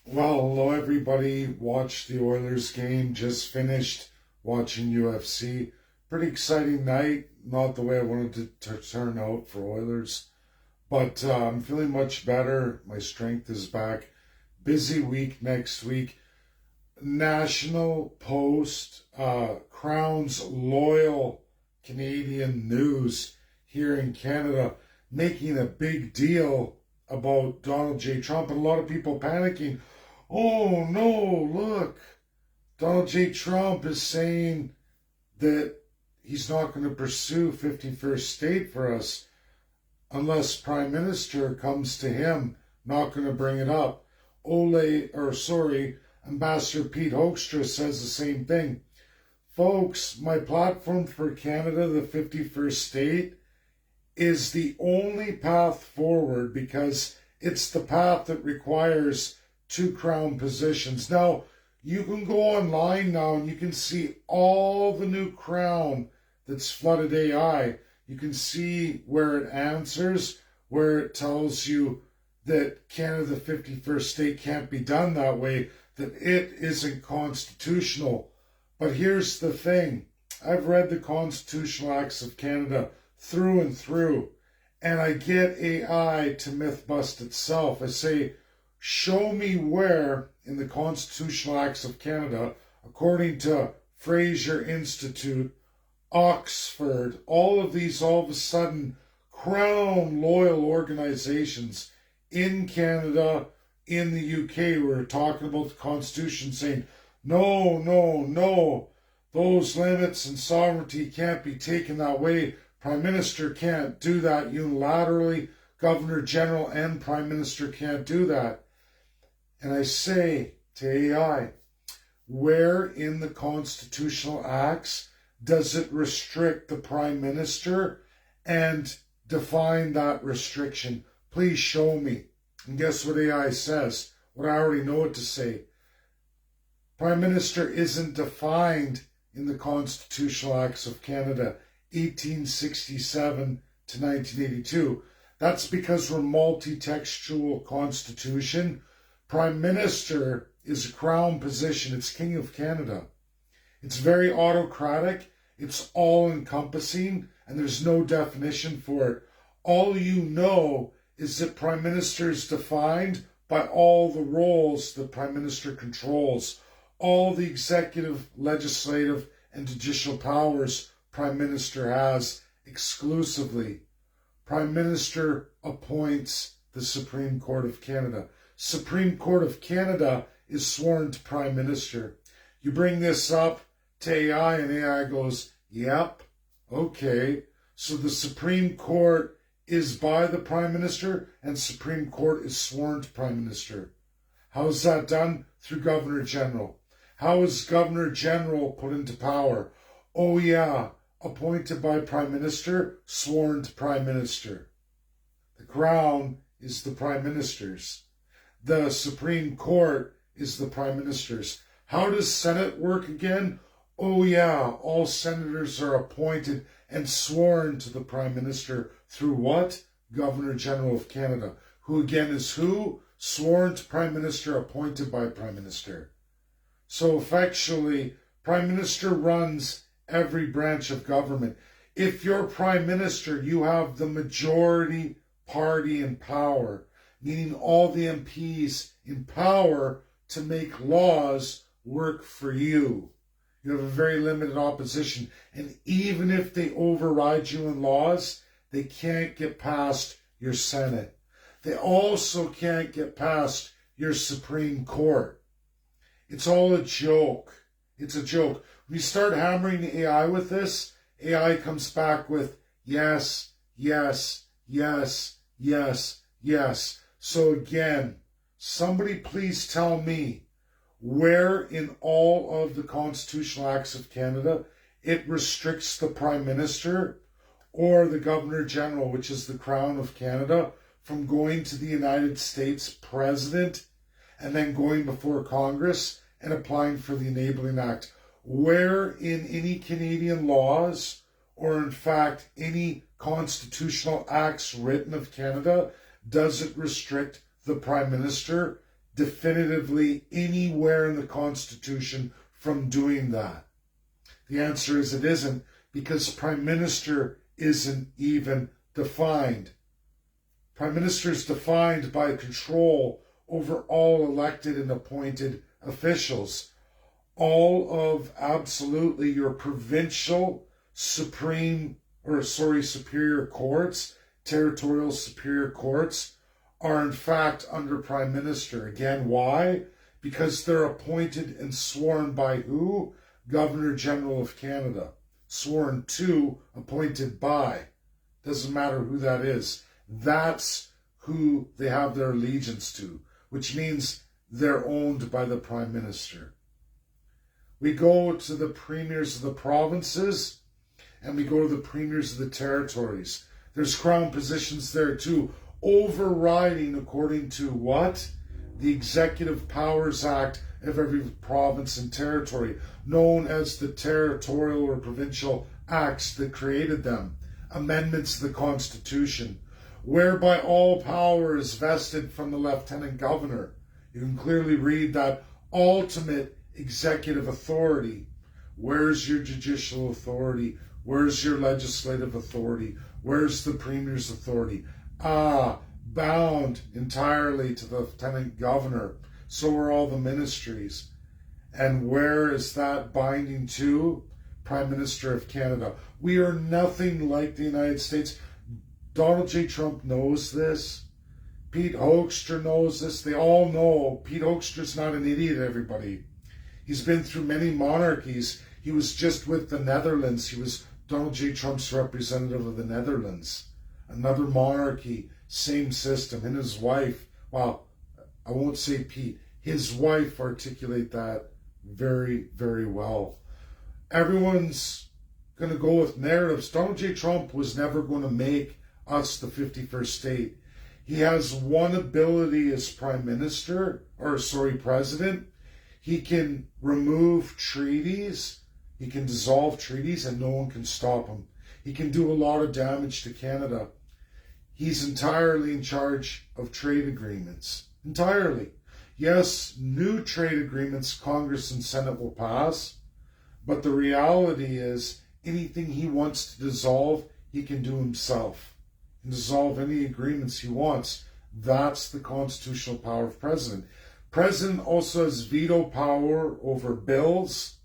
Well, hello everybody. Watched the Oilers game. Just finished watching UFC. Pretty exciting night. Not the way I wanted to turn out for Oilers, but I'm feeling much better. My strength is back. Busy week next week. National Post crowns loyal Canadian news here in Canada, making a big deal about Donald J. Trump, and a lot of people panicking. Oh no, look, Donald J. Trump is saying that he's not going to pursue 51st state for us unless Prime Minister comes to him, not going to bring it up. Ambassador Pete Hoekstra says the same thing. Folks, my platform for Canada, the 51st state, is the only path forward because it's the path that requires two crown positions. Now, you can go online now and you can see all the new crown that's flooded AI. You can see where it answers, where it tells you that Canada, the 51st state, can't be done that way, that it isn't constitutional. But here's the thing. I've read the constitutional acts of Canada through and through, and I get AI to myth bust itself. I say, show me where in the constitutional acts of Canada, according to Fraser Institute, Oxford, all of these all of a sudden crown loyal organizations in Canada, in the UK, we're talking about the Constitution saying, no, no, no, those limits and sovereignty can't be taken that way. Prime Minister can't do that unilaterally. Governor General and Prime Minister can't do that. And I say to AI, where in the constitutional acts does it restrict the Prime Minister and define that restriction? Please show me. And guess what AI says? What I already know it to say. Prime Minister isn't defined in the constitutional acts of Canada, 1867 to 1982. That's because we're multi-textual constitution. Prime Minister is a crown position. It's King of Canada. It's very autocratic. It's all-encompassing, and there's no definition for it. All you know is that Prime Minister is defined by all the roles that Prime Minister controls, all the executive, legislative, and judicial powers Prime Minister has exclusively. Prime Minister appoints the Supreme Court of Canada. Supreme Court of Canada is sworn to Prime Minister. You bring this up to AI and AI goes, yep, okay. So the Supreme Court is by the Prime Minister and Supreme Court is sworn to Prime Minister. How is that done? Through Governor General. How is Governor General put into power? Oh yeah, appointed by Prime Minister, sworn to Prime Minister. The crown is the Prime Minister's. The Supreme Court is the Prime Minister's. How does Senate work again? Oh yeah, all senators are appointed and sworn to the Prime Minister through what? Governor General of Canada. Who again is who? Sworn to Prime Minister, appointed by Prime Minister. So effectually, Prime Minister runs every branch of government. If you're Prime Minister, you have the majority party in power, meaning all the MPs in power to make laws work for you. You have a very limited opposition. And even if they override you in laws, they can't get past your Senate. They also can't get past your Supreme Court. It's all a joke. It's a joke. When you start hammering the AI with this, AI comes back with yes, yes, yes, yes, yes. So again, somebody please tell me where in all of the constitutional acts of Canada it restricts the Prime Minister or the Governor General, which is the Crown of Canada, from going to the United States President and then going before Congress and applying for the Enabling Act. Where in any Canadian laws or in fact any constitutional acts written of Canada does it restrict the Prime Minister definitively anywhere in the Constitution from doing that? The answer is it isn't, because Prime Minister isn't even defined. Prime Minister is defined by control over all elected and appointed officials. All of absolutely your provincial superior courts, territorial superior courts, are in fact under Prime Minister. Again, why? Because they're appointed and sworn by who? Governor General of Canada. Sworn to, appointed by. Doesn't matter who that is. That's who they have their allegiance to, which means they're owned by the Prime Minister. We go to the premiers of the provinces, and we go to the premiers of the territories. There's crown positions there too, overriding according to what? The Executive Powers Act of every province and territory, known as the territorial or provincial acts that created them, amendments to the Constitution, whereby all power is vested from the Lieutenant Governor. You can clearly read that ultimate executive authority. Where's your judicial authority? Where's your legislative authority? Where's the Premier's authority? Bound entirely to the Lieutenant Governor. So are all the ministries. And where is that binding to? Prime Minister of Canada. We are nothing like the United States. Donald J. Trump knows this. Pete Hoekstra knows this. They all know. Pete Hoekstra's not an idiot, everybody. He's been through many monarchies. He was just with the Netherlands. He was Donald J. Trump's representative of the Netherlands. Another monarchy, same system. And his wife, well, I won't say Pete, his wife articulate that very, very well. Everyone's going to go with narratives. Donald J. Trump was never going to make us the 51st state. He has one ability as president. He can remove treaties. He can dissolve treaties and no one can stop him. He can do a lot of damage to Canada. He's entirely in charge of trade agreements. Entirely. Yes, new trade agreements Congress and Senate will pass, but the reality is anything he wants to dissolve, he can do himself. He can dissolve any agreements he wants. That's the constitutional power of president. President also has veto power over bills.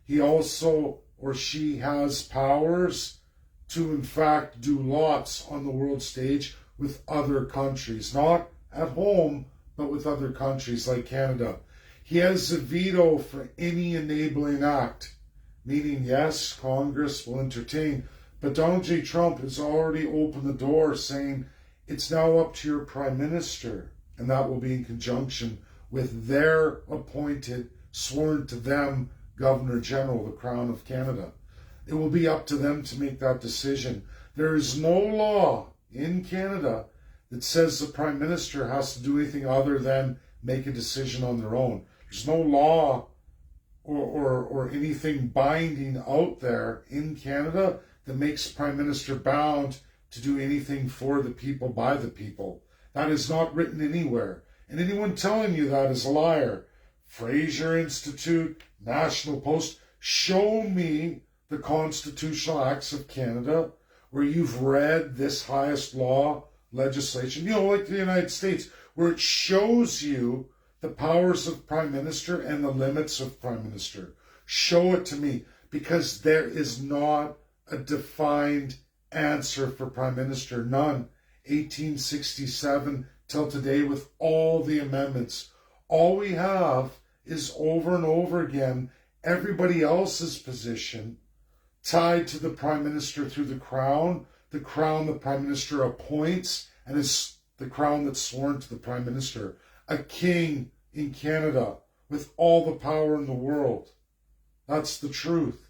He also or she has powers to in fact do lots on the world stage with other countries, not at home, but with other countries like Canada. He has a veto for any enabling act, meaning yes, Congress will entertain, but Donald J. Trump has already opened the door saying it's now up to your Prime Minister, and that will be in conjunction with their appointed, sworn to them, Governor General, the Crown of Canada. It will be up to them to make that decision. There is no law in Canada that says the Prime Minister has to do anything other than make a decision on their own. There's no law or anything binding out there in Canada that makes Prime Minister bound to do anything for the people, by the people. That is not written anywhere. And anyone telling you that is a liar. Fraser Institute, National Post, show me the constitutional acts of Canada where you've read this highest law legislation, like the United States, where it shows you the powers of Prime Minister and the limits of Prime Minister. Show it to me, because there is not a defined answer for Prime Minister. None. 1867 till today with all the amendments. All we have is over and over again everybody else's position tied to the Prime Minister through the Crown the Prime Minister appoints, and it's the Crown that's sworn to the Prime Minister. A king in Canada with all the power in the world. That's the truth.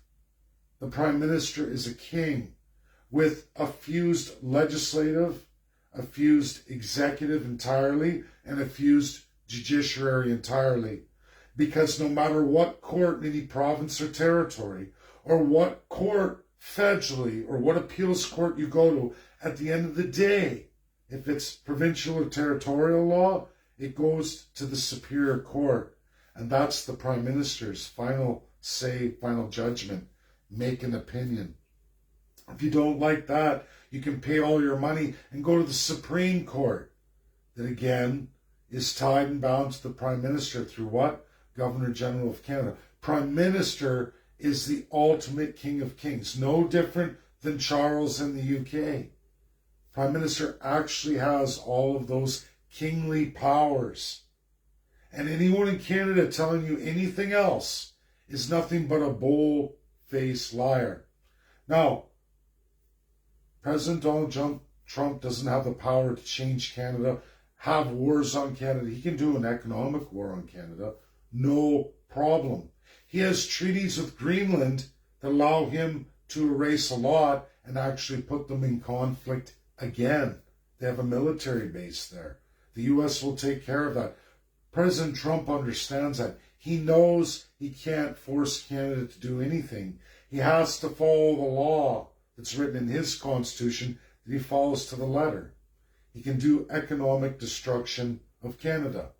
The Prime Minister is a king with a fused legislative, a fused executive entirely, and a fused judiciary entirely. Because no matter what court in any province or territory, or what court federally, or what appeals court you go to, at the end of the day, if it's provincial or territorial law, it goes to the Superior Court, and that's the Prime Minister's final say, final judgment, make an opinion. If you don't like that, you can pay all your money and go to the Supreme Court, that again is tied and bound to the Prime Minister through what? Governor General of Canada. Prime Minister is the ultimate king of kings, no different than Charles in the UK. Prime Minister actually has all of those kingly powers. And anyone in Canada telling you anything else is nothing but a bold-faced liar. Now, President Donald Trump doesn't have the power to change Canada, have wars on Canada. He can do an economic war on Canada, no problem. He has treaties with Greenland that allow him to erase a lot and actually put them in conflict again. They have a military base there. The U.S. will take care of that. President Trump understands that. He knows he can't force Canada to do anything. He has to follow the law that's written in his constitution that he follows to the letter. He can do economic destruction of Canada.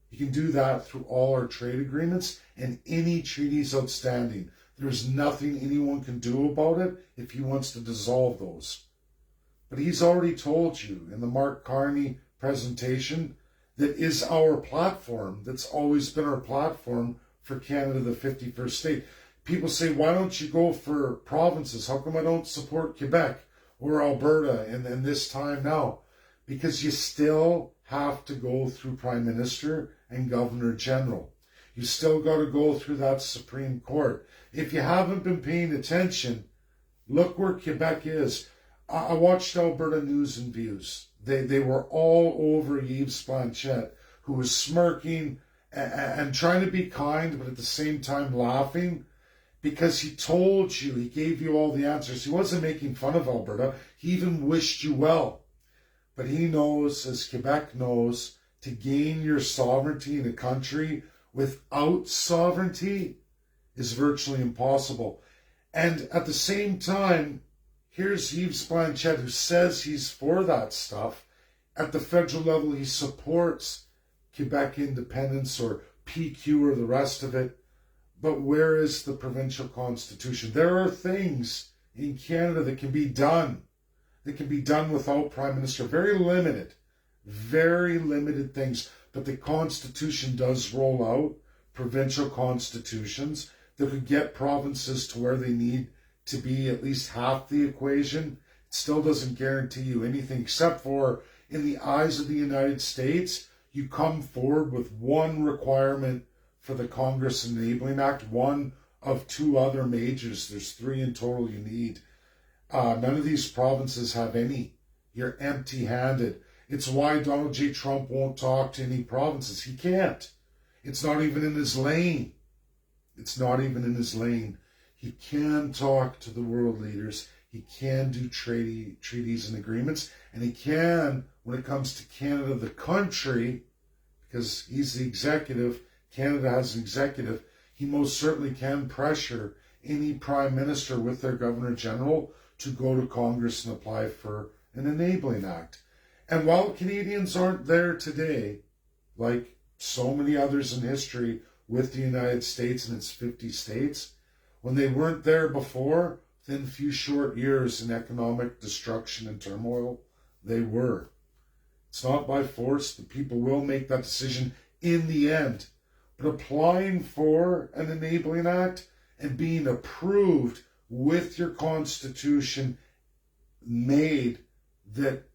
He can do that through all our trade agreements and any treaties outstanding. There's nothing anyone can do about it if he wants to dissolve those. But he's already told you in the Mark Carney presentation that is our platform, that's always been our platform for Canada, the 51st state. People say, why don't you go for provinces? How come I don't support Quebec or Alberta in this time now? Because you still have to go through Prime Minister and Governor General. You still got to go through that Supreme Court. If you haven't been paying attention, look where Quebec is. I watched Alberta News and Views. They were all over Yves Blanchette, who was smirking and trying to be kind, but at the same time laughing, because he told you, he gave you all the answers. He wasn't making fun of Alberta. He even wished you well. But he knows, as Quebec knows, to gain your sovereignty in a country without sovereignty is virtually impossible. And at the same time, here's Yves Blanchette, who says he's for that stuff. At the federal level, he supports Quebec independence or PQ or the rest of it. But where is the provincial constitution? There are things in Canada that can be done. That can be done without Prime Minister. Very limited things. But the Constitution does roll out provincial constitutions that could get provinces to where they need to be, at least half the equation. It still doesn't guarantee you anything, except for, in the eyes of the United States, you come forward with one requirement for the Congress Enabling Act, one of two other majors. There's three in total you need. None of these provinces have any. You're empty-handed. It's why Donald J. Trump won't talk to any provinces. He can't. It's not even in his lane. It's not even in his lane. He can talk to the world leaders. He can do treaties and agreements. And he can, when it comes to Canada, the country, because he's the executive, Canada has an executive, he most certainly can pressure any Prime Minister with their Governor General to go to Congress and apply for an Enabling Act. And while Canadians aren't there today, like so many others in history with the United States and its 50 states, when they weren't there before, within a few short years in economic destruction and turmoil, they were. It's not by force. The people will make that decision in the end. But applying for an Enabling Act and being approved with your Constitution made that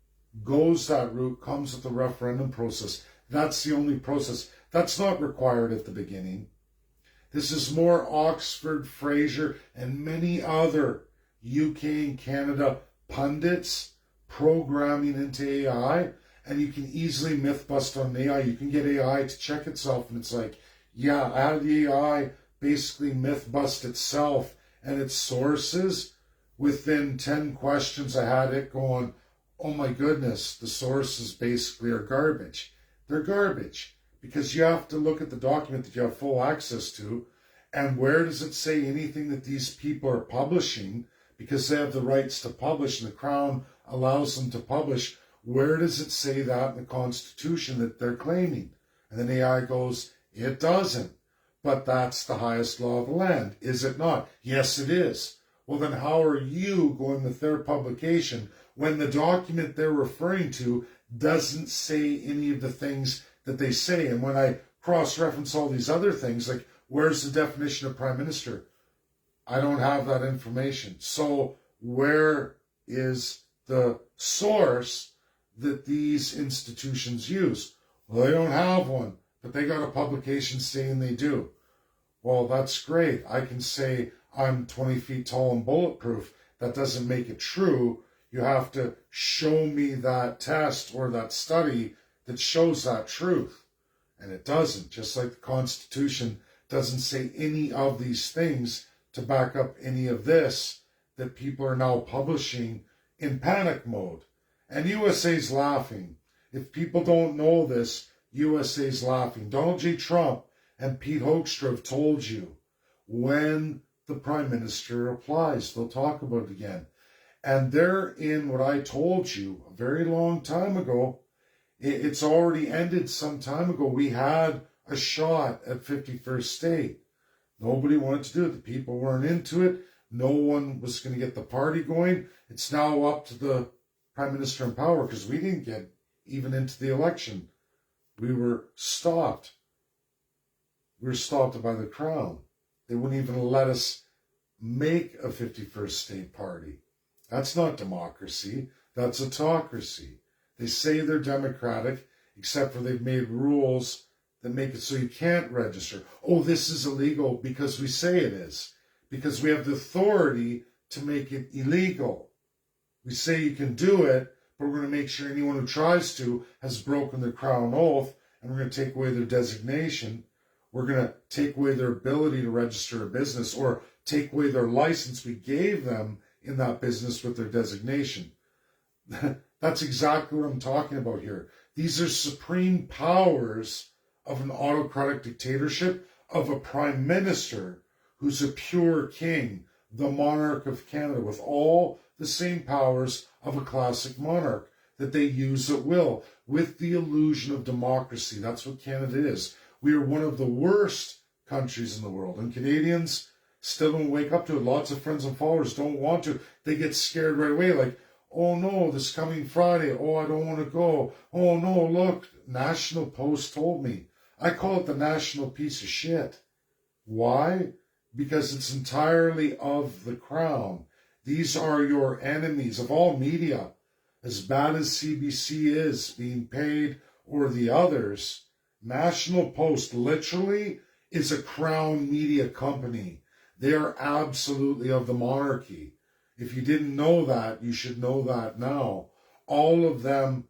goes that route comes with the referendum process. That's the only process. That's not required at the beginning. This is more Oxford, Fraser, and many other UK and Canada pundits programming into AI, and you can easily myth bust on AI. You can get AI to check itself, and it's like, yeah, I had the AI basically myth bust itself and its sources. Within 10 questions, I had it going, oh my goodness, the sources basically are garbage. They're garbage because you have to look at the document that you have full access to, and where does it say anything that these people are publishing because they have the rights to publish and the Crown allows them to publish? where does it say that in the Constitution that they're claiming? And then AI goes, it doesn't. But that's the highest law of the land, is it not? Yes, it is. Well, then how are you going with their publication when the document they're referring to doesn't say any of the things that they say? And when I cross-reference all these other things, like where's the definition of prime minister? I don't have that information. So where is the source that these institutions use? Well, they don't have one, but they got a publication saying they do. Well, that's great. I can say I'm 20 feet tall and bulletproof. That doesn't make it true. You have to show me that test or that study that shows that truth. And it doesn't. Just like the Constitution doesn't say any of these things to back up any of this that people are now publishing in panic mode. And USA's laughing. If people don't know this, USA's laughing. Donald J. Trump and Pete Hoekstra have told you when the Prime Minister applies, they'll talk about it again. And they're in what I told you a very long time ago. It's already ended some time ago. We had a shot at 51st state. Nobody wanted to do it. The people weren't into it. No one was going to get the party going. It's now up to the Prime Minister in power because we didn't get even into the election. We were stopped. We were stopped by the Crown. They wouldn't even let us make a 51st state party. That's not democracy. That's autocracy. They say they're democratic, except for they've made rules that make it so you can't register. Oh, this is illegal because we say it is. Because we have the authority to make it illegal. We say you can do it, but we're going to make sure anyone who tries to has broken the Crown oath, and we're going to take away their designation. We're going to take away their ability to register a business or take away their license we gave them in that business with their designation. That's exactly what I'm talking about here. These are supreme powers of an autocratic dictatorship, of a prime minister who's a pure king, the monarch of Canada, with all the same powers of a classic monarch that they use at will, with the illusion of democracy. That's what Canada is. We are one of the worst countries in the world, and Canadians still don't wake up to it. Lots of friends and followers don't want to. They get scared right away, like, oh no, this coming Friday, oh, I don't want to go. Oh no, look, National Post told me. I call it the national piece of shit. Why? Because it's entirely of the Crown. These are your enemies of all media. As bad as CBC is being paid, or the others, National Post literally is a Crown media company. They are absolutely of the monarchy. If you didn't know that, you should know that now. All of them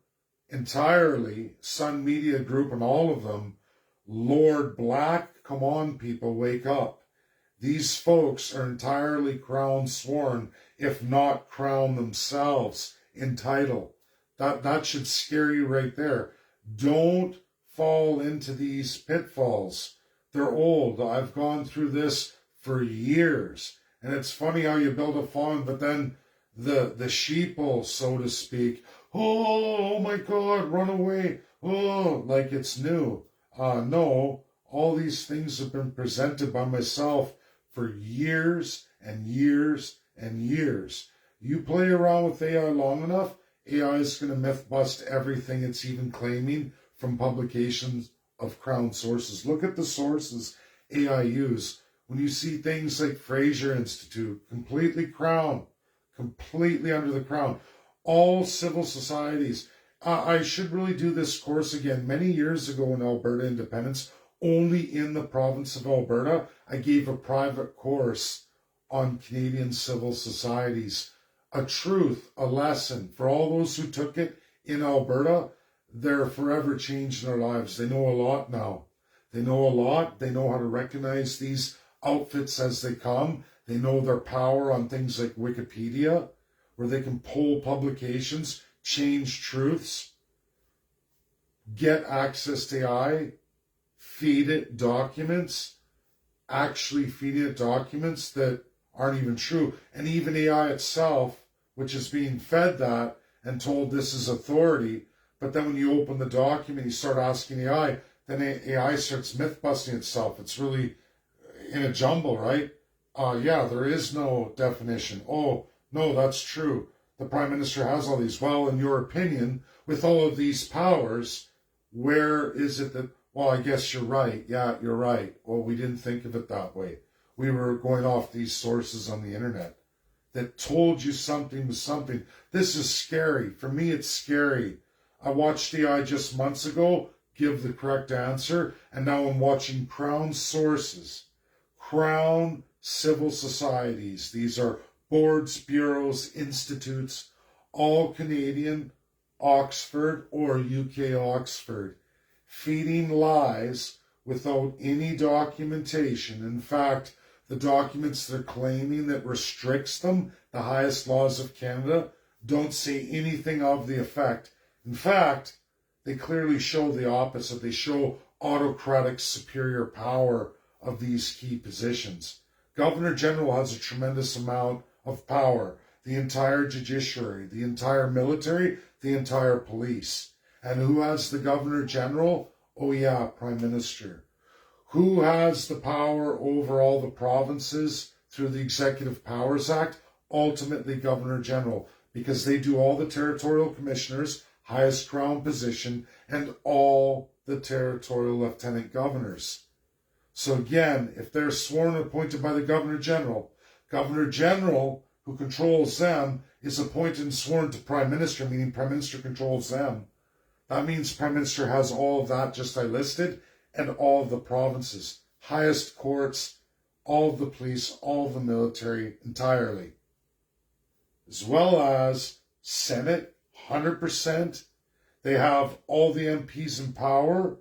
entirely, Sun Media Group and all of them, Lord Black, come on people, wake up. These folks are entirely Crown sworn, if not Crown themselves, in title. That should scare you right there. Don't fall into these pitfalls. They're old. I've gone through this for years. And it's funny how you build a farm, but then the sheeple, so to speak, oh my God, run away. Oh, like it's new. No, all these things have been presented by myself for years and years and years. You play around with AI long enough, AI is going to myth bust everything it's even claiming from publications of Crown sources. Look at the sources AI use. When you see things like Fraser Institute, completely Crown, completely under the Crown, all civil societies. I should really do this course again. Many years ago in Alberta independence, only in the province of Alberta, I gave a private course on Canadian civil societies. A truth, a lesson. For all those who took it in Alberta, they're forever changed in their lives. They know a lot now. They know a lot. They know how to recognize these outfits as they come. They know their power on things like Wikipedia, where they can pull publications, change truths, get access to AI, feed it documents, actually feeding it documents that aren't even true. And even AI itself, which is being fed that, and told this is authority. But then when you open the document, you start asking AI, then AI starts myth busting itself. It's really in a jumble, right? Yeah, there is no definition. Oh, no, that's true. The Prime Minister has all these. Well, in your opinion, with all of these powers, where is it that, well, I guess you're right. Yeah, you're right. Well, we didn't think of it that way. We were going off these sources on the internet that told you something was something. This is scary. For me, it's scary. I watched AI just months ago give the correct answer, and now I'm watching Crown sources, Crown civil societies. These are boards, bureaus, institutes, all Canadian, Oxford or UK Oxford, feeding lies without any documentation. In fact, the documents they're claiming that restricts them, the highest laws of Canada, don't say anything of the effect. In fact, they clearly show the opposite. They show autocratic superior power of these key positions. Governor General has a tremendous amount of power. The entire judiciary, the entire military, the entire police. And who has the Governor General? Oh yeah, Prime Minister. Who has the power over all the provinces through the Executive Powers Act? Ultimately, Governor General, because they do all the territorial commissioners, highest crown position, and all the territorial lieutenant governors. So again, if they're sworn and appointed by the Governor General, who controls them, is appointed and sworn to Prime Minister, meaning Prime Minister controls them. That means Prime Minister has all of that just I listed, and all of the provinces, highest courts, all of the police, all of the military entirely. As well as Senate, 100%. They have all the MPs in power,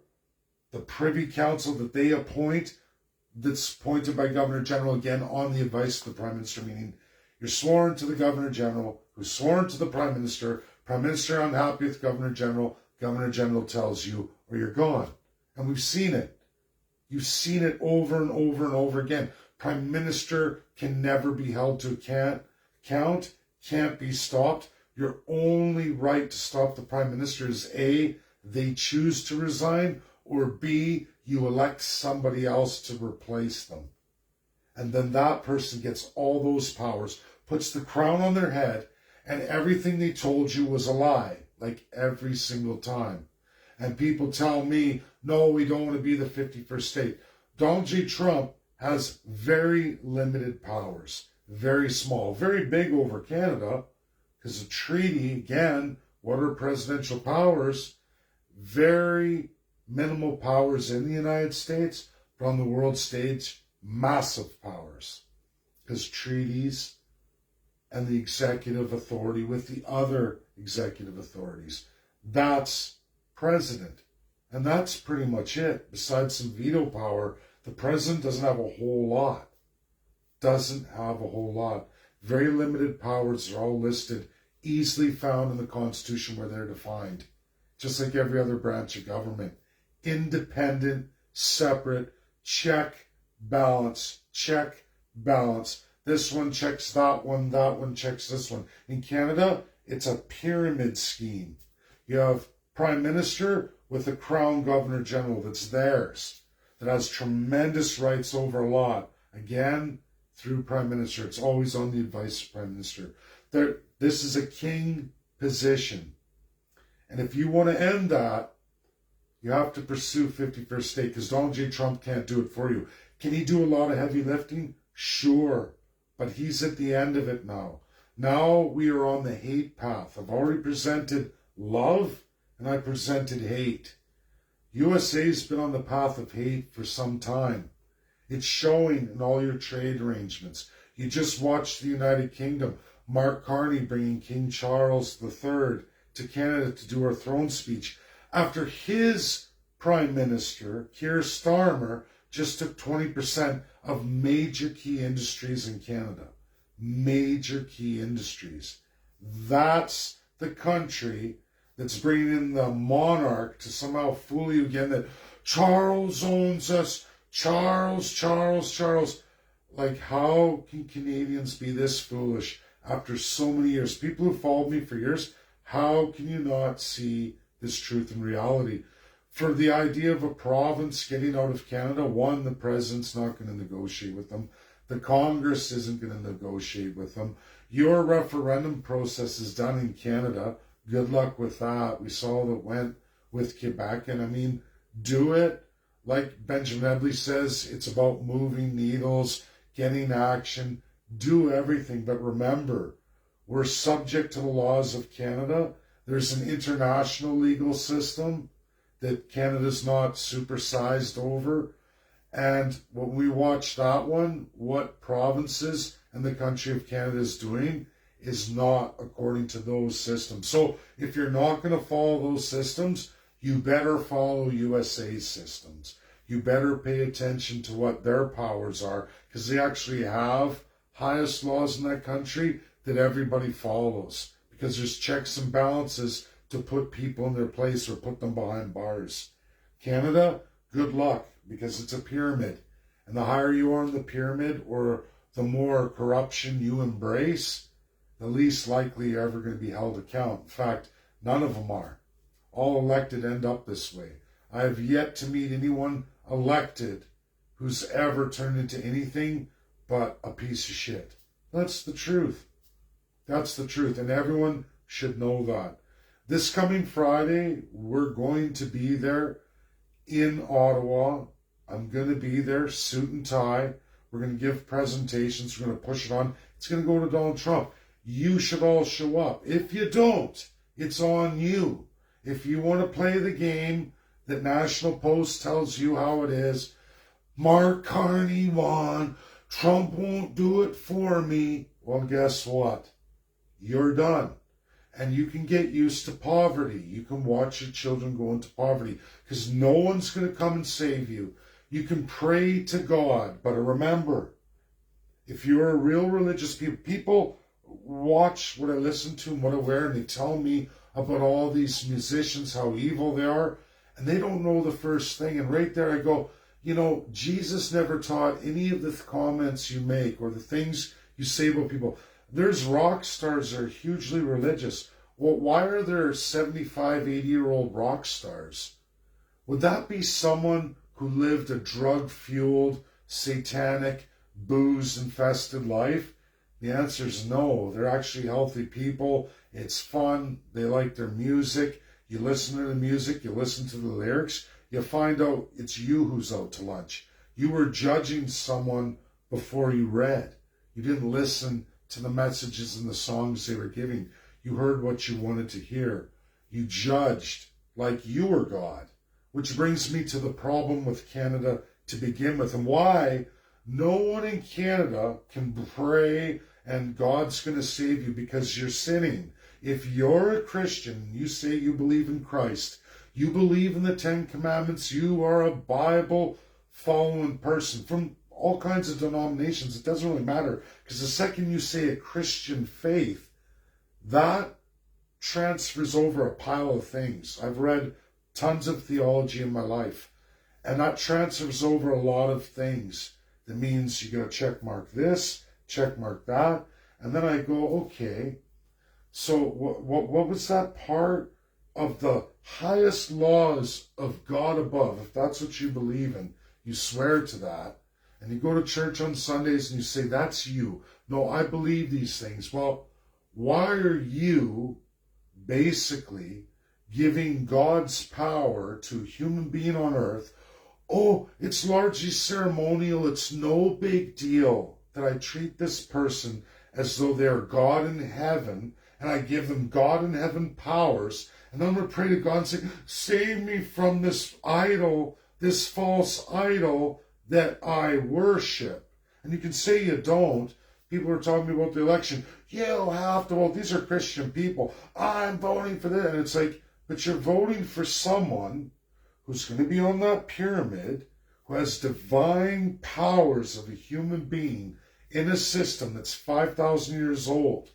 the Privy Council that they appoint, that's appointed by Governor General, again on the advice of the Prime Minister, meaning you're sworn to the Governor General, who's sworn to the Prime Minister unhappy with Governor General tells you, or you're gone. And we've seen it. You've seen it over and over and over again. Prime Minister can never be held to account, can't be stopped. Your only right to stop the Prime Minister is A, they choose to resign, or B, you elect somebody else to replace them. And then that person gets all those powers, puts the crown on their head, and everything they told you was a lie, like every single time. And people tell me, no, we don't want to be the 51st state. Donald J. Trump has very limited powers, very small, very big over Canada, because a treaty, again, what are presidential powers? Very minimal powers in the United States, but on the world stage, massive powers. Because treaties and the executive authority with the other executive authorities, that's president. And that's pretty much it. Besides some veto power, the president doesn't have a whole lot. Very limited powers are all listed, easily found in the Constitution where they're defined. Just like every other branch of government. Independent, separate, check, balance, check, balance. This one checks that one checks this one. In Canada, it's a pyramid scheme. You have Prime Minister with a Crown Governor General that's theirs, that has tremendous rights over a lot. Again, through Prime Minister. It's always on the advice of Prime Minister. This is a king position. And if you want to end that, you have to pursue 51st state, because Donald J. Trump can't do it for you. Can he do a lot of heavy lifting? Sure. But he's at the end of it now. Now we are on the hate path. I've already presented love, and I presented hate. USA's been on the path of hate for some time. It's showing in all your trade arrangements. You just watched the United Kingdom. Mark Carney bringing King Charles III to Canada to do our throne speech after his Prime Minister, Keir Starmer, just took 20% of major key industries in Canada. Major key industries. That's the country that's bringing in the monarch to somehow fool you again that Charles owns us. Charles. Like, how can Canadians be this foolish after so many years? People who followed me for years, How can you not see this truth and reality? For the idea of a province getting out of Canada, one, the president's not going to negotiate with them. The Congress isn't going to negotiate with them. Your referendum process is done in Canada. Good luck with that. We saw that went with Quebec. And I mean, do it. Like Benjamin Edley says, it's about moving needles, getting action, do everything. But remember, we're subject to the laws of Canada. There's an international legal system that Canada's not supersized over. And when we watch that one, what provinces and the country of Canada is doing is not according to those systems. So if you're not going to follow those systems, you better follow USA's systems. You better pay attention to what their powers are, because they actually have highest laws in that country that everybody follows, because there's checks and balances to put people in their place or put them behind bars. Canada, good luck, because it's a pyramid. And the higher you are in the pyramid, or the more corruption you embrace, the least likely you're ever going to be held account. In fact, none of them are. All elected end up this way. I have yet to meet anyone elected who's ever turned into anything but a piece of shit. That's the truth. That's the truth. And everyone should know that. This coming Friday, we're going to be there in Ottawa. I'm going to be there, suit and tie. We're going to give presentations. We're going to push it on. It's going to go to Donald Trump. You should all show up. If you don't, it's on you. If you want to play the game that National Post tells you how it is, Mark Carney won, Trump won't do it for me, well, guess what? You're done. And you can get used to poverty. You can watch your children go into poverty, because no one's going to come and save you. You can pray to God, but remember, if you're a real religious people watch what I listen to and what I wear, and they tell me about all these musicians, how evil they are, and they don't know the first thing. And right there I go, you know, Jesus never taught any of the comments you make or the things you say about people. There's rock stars that are hugely religious. Well, why are there 75, 80-year-old rock stars? Would that be someone who lived a drug-fueled, satanic, booze-infested life? The answer is no. They're actually healthy people. It's fun. They like their music. You listen to the music. You listen to the lyrics. You find out it's you who's out to lunch. You were judging someone before you read. You didn't listen to the messages and the songs they were giving. You heard what you wanted to hear. You judged like you were God. Which brings me to the problem with Canada to begin with, and why no one in Canada can pray and God's going to save you, because you're sinning. If you're a Christian, you say you believe in Christ, you believe in the Ten Commandments, you are a Bible-following person from all kinds of denominations. It doesn't really matter, because the second you say a Christian faith, that transfers over a pile of things. I've read tons of theology in my life, and that transfers over a lot of things. That means you got to check mark this, check mark that, and then I go, okay, so what was that part of the highest laws of God above? If that's what you believe in, you swear to that, and you go to church on Sundays and you say, that's you. No, I believe these things. Well, why are you basically giving God's power to a human being on earth? Oh, it's largely ceremonial. It's no big deal that I treat this person as though they're God in heaven, and I give them God in heaven powers, and I'm going to pray to God and say, save me from this idol, this false idol that I worship. And you can say you don't. People are talking about the election. You'll have to vote. These are Christian people. I'm voting for that. And it's like, but you're voting for someone who's going to be on that pyramid, who has divine powers of a human being in a system that's 5,000 years old,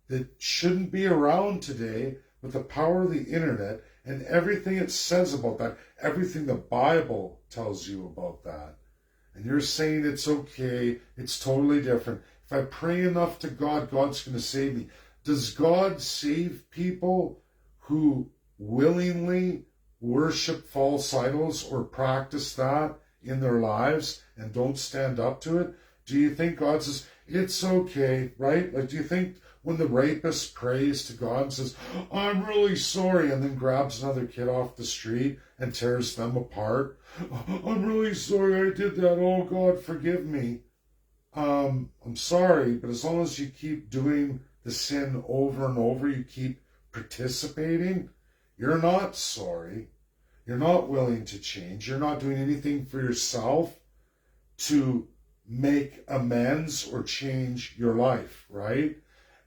that shouldn't be around today, with the power of the internet and everything it says about that, everything the Bible tells you about that. And you're saying it's okay, it's totally different. If I pray enough to God, God's going to save me. Does God save people who willingly worship false idols or practice that in their lives and don't stand up to it? Do you think God says, it's okay, right? Like, do you think when the rapist prays to God and says, I'm really sorry, and then grabs another kid off the street and tears them apart? I'm really sorry I did that. Oh, God, forgive me. I'm sorry, but as long as you keep doing the sin over and over, you keep participating, you're not sorry. You're not willing to change. You're not doing anything for yourself to make amends or change your life, right?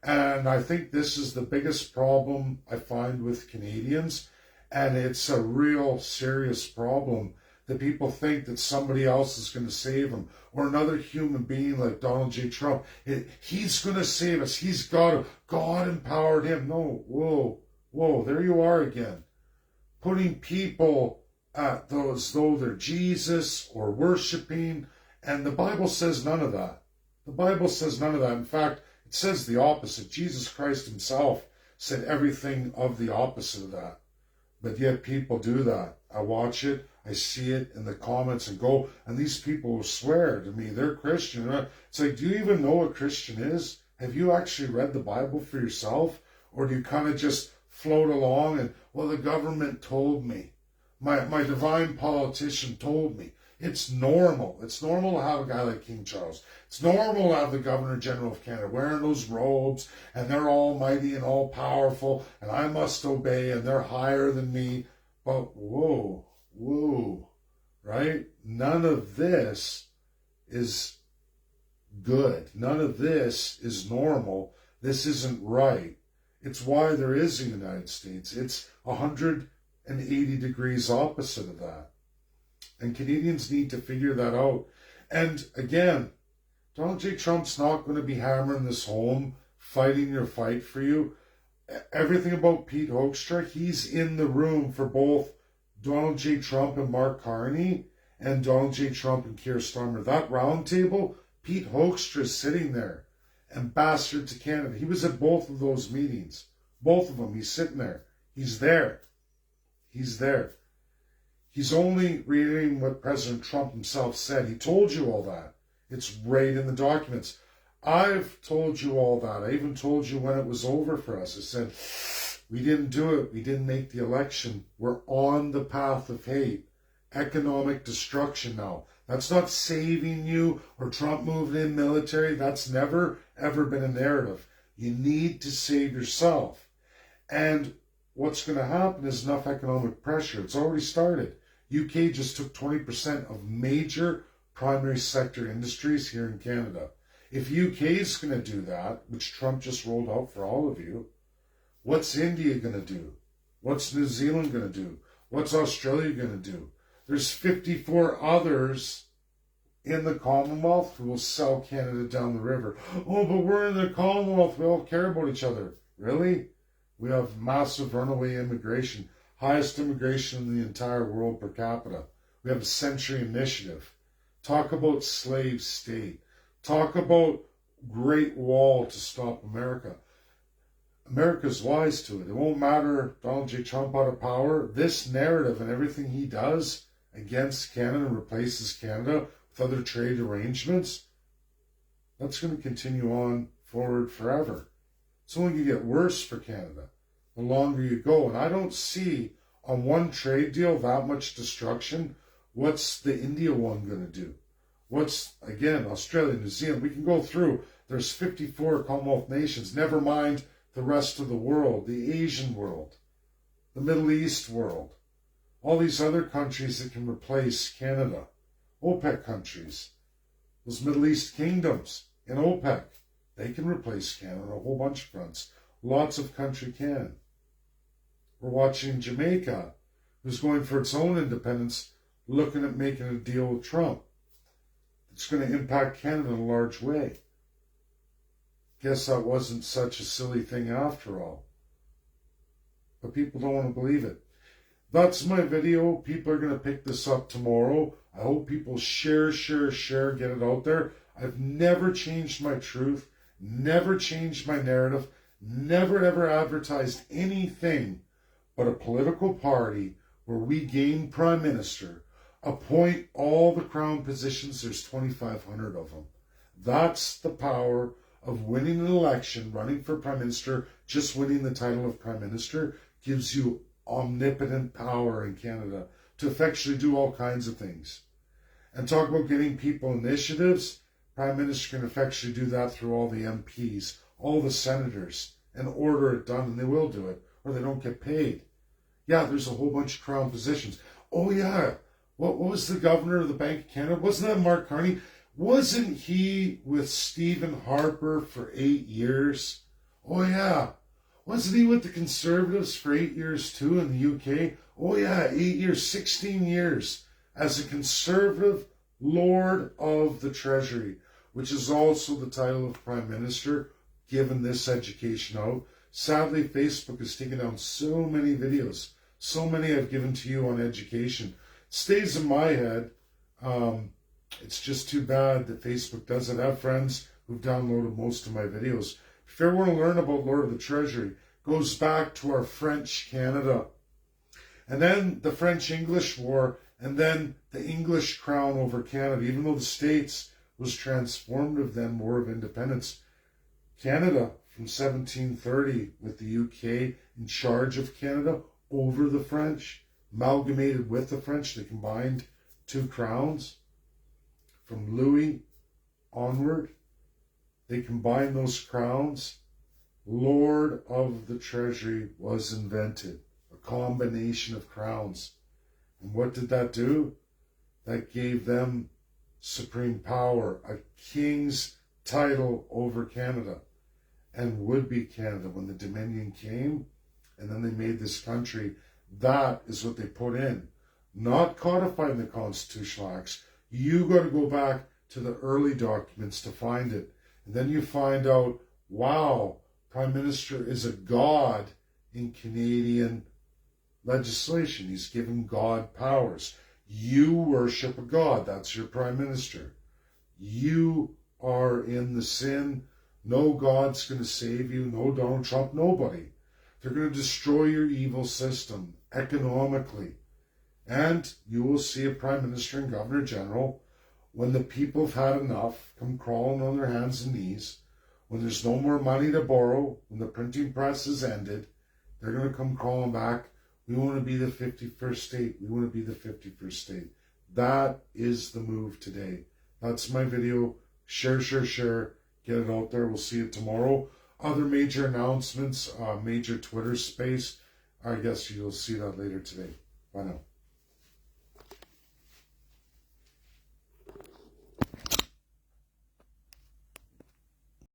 And I think this is the biggest problem I find with Canadians, and it's a real serious problem that people think that somebody else is going to save them, or another human being like Donald J. Trump. He's going to save us. He's got to. God empowered him. No, whoa, there you are again. Putting people as though they're Jesus or worshiping, and the Bible says none of that. The Bible says none of that. In fact, it says the opposite. Jesus Christ himself said everything of the opposite of that. But yet people do that. I watch it, I see it in the comments and these people will swear to me, they're Christian. It's like, do you even know what Christian is? Have you actually read the Bible for yourself? Or do you kind of just float along and, well, the government told me. My divine politician told me. It's normal. It's normal to have a guy like King Charles. It's normal to have the Governor General of Canada wearing those robes, and they're almighty and all powerful, and I must obey, and they're higher than me. But whoa, right? None of this is good. None of this is normal. This isn't right. It's why there is a United States. It's 180 degrees opposite of that. And Canadians need to figure that out. And again, Donald J. Trump's not going to be hammering this home, fighting your fight for you. Everything about Pete Hoekstra, he's in the room for both Donald J. Trump and Mark Carney and Donald J. Trump and Keir Starmer. That round table, Pete Hoekstra is sitting there, ambassador to Canada. He was at both of those meetings. Both of them, he's sitting there. He's there. He's there. He's only reading what President Trump himself said. He told you all that. It's right in the documents. I've told you all that. I even told you when it was over for us. I said, we didn't do it. We didn't make the election. We're on the path of hate. Economic destruction now. That's not saving you or Trump moving in military. That's never, ever been a narrative. You need to save yourself. And what's going to happen is enough economic pressure. It's already started. UK just took 20% of major primary sector industries here in Canada. If UK is going to do that, which Trump just rolled out for all of you, what's India going to do? What's New Zealand going to do? What's Australia going to do? There's 54 others in the Commonwealth who will sell Canada down the river. Oh, but we're in the Commonwealth. We all care about each other. Really? We have massive runaway immigration. Highest immigration in the entire world per capita. We have a century initiative. Talk about slave state. Talk about Great Wall to stop America. America's wise to it. It won't matter Donald J. Trump out of power. This narrative and everything he does against Canada and replaces Canada with other trade arrangements, that's going to continue on forward forever. It's only going to get worse for Canada the longer you go. And I don't see on one trade deal that much destruction. What's the India one going to do? What's, again, Australia, New Zealand? We can go through. There's 54 Commonwealth nations, never mind the rest of the world, the Asian world, the Middle East world, all these other countries that can replace Canada, OPEC countries, those Middle East kingdoms in OPEC, they can replace Canada on a whole bunch of fronts. Lots of country can. We're watching Jamaica, who's going for its own independence, looking at making a deal with Trump. It's going to impact Canada in a large way. Guess that wasn't such a silly thing after all. But people don't want to believe it. That's my video. People are going to pick this up tomorrow. I hope people share, get it out there. I've never changed my truth, never changed my narrative, never ever advertised anything but a political party where we gain prime minister, appoint all the crown positions. There's 2,500 of them. That's the power of winning an election, running for prime minister. Just winning the title of prime minister gives you omnipotent power in Canada to effectually do all kinds of things. And talk about getting people initiatives. Prime minister can effectually do that through all the MPs, all the senators, and order it done, and they will do it, or they don't get paid. Yeah, there's a whole bunch of crown positions. Oh yeah, what was the governor of the Bank of Canada? Wasn't that Mark Carney? Wasn't he with Stephen Harper for 8 years? Oh yeah. Wasn't he with the Conservatives for 8 years too in the UK? Oh yeah, 8 years, 16 years as a Conservative Lord of the Treasury, which is also the title of Prime Minister, given this education out. Sadly, Facebook has taken down so many videos, so many I've given to you on education. It stays in my head. It's just too bad that Facebook doesn't have friends who've downloaded most of my videos. If you ever want to learn about Lord of the Treasury, goes back to our French Canada. And then the French-English War, and then the English crown over Canada. Even though the States was transformative then, War of Independence, Canada from 1730 with the UK in charge of Canada over the French, amalgamated with the French. They combined two crowns. From Louis onward, they combined those crowns. Lord of the Treasury was invented, a combination of crowns. And what did that do? That gave them supreme power, a king's title over Canada and would-be Canada when the Dominion came, and then they made this country. That is what they put in, not codified in the constitutional acts. You got to go back to the early documents to find it. And then you find out, wow, Prime Minister is a god in Canadian legislation. He's given God powers. You worship a god. That's your Prime Minister. You are in the sin. No God's going to save you. No Donald Trump. Nobody. They're going to destroy your evil system economically. And you will see a Prime Minister and Governor General, when the people have had enough, come crawling on their hands and knees, when there's no more money to borrow, when the printing press has ended, they're going to come crawling back. We want to be the 51st state. We want to be the 51st state. That is the move today. That's my video. Share, share, share. Get it out there. We'll see you tomorrow. Other major announcements, major Twitter space. I guess you'll see that later today. Bye now.